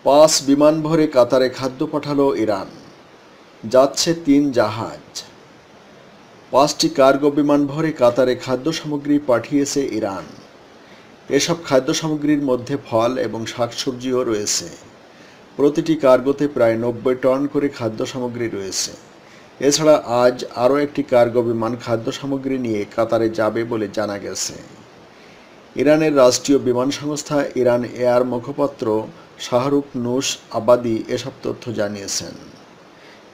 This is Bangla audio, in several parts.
5 বিমান ভরে কাতারে খাদ্য পাঠালো ইরান। যাচ্ছে 3 জাহাজ। 5টি কার্গো বিমান ভরে কাতারে খাদ্য সামগ্রী পাঠিয়েছে ইরান। এসব খাদ্য সামগ্রীর মধ্যে ফল এবং শাকসবজিও রয়েছে। প্রতিটি কার্গোতে প্রায় 90 টন করে খাদ্য সামগ্রী রয়েছে। এছাড়া আজ আরও একটি কার্গো বিমান খাদ্য সামগ্রী নিয়ে কাতারে যাবে বলে জানা গেছে। ইরানের রাষ্ট্রীয় বিমান সংস্থা ইরান এয়ার মুখপাত্র শাহরুখ নুস আবাদি এসব তথ্য জানিয়েছেন।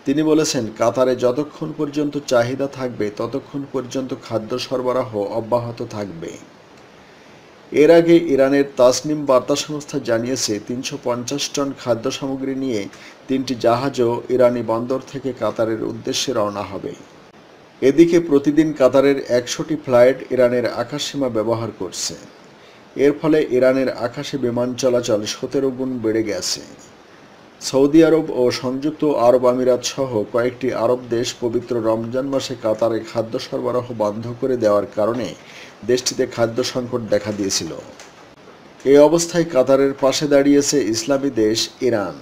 তিনি বলেছেন, কাতারে যতক্ষণ পর্যন্ত চাহিদা থাকবে ততক্ষণ পর্যন্ত খাদ্য সরবরাহ অব্যাহত থাকবে। এর আগে ইরানের তাসনিম বার্তা সংস্থা জানিয়েছে 350 টন খাদ্য সামগ্রী নিয়ে 3টি জাহাজও ইরানি বন্দর থেকে কাতারের উদ্দেশ্যে রওনা হবে। এদিকে প্রতিদিন কাতারের 100টি ফ্লাইট ইরানের আকাশসীমা ব্যবহার করছে। এর ফলে ইরানের আকাশে বিমান চলাচল 17 গুণ বেড়ে গেছে। সৌদি আরব ও সংযুক্ত আরব আমিরাত সহ কয়েকটি আরব দেশ পবিত্র রমজান মাসে কাতারে খাদ্য সরবরাহ বন্ধ করে দেওয়ার কারণে দেশটিতে খাদ্য সংকট দেখা দিয়েছিল। এই অবস্থায় কাতারের পাশে দাঁড়িয়েছে ইসলামী দেশ ইরান।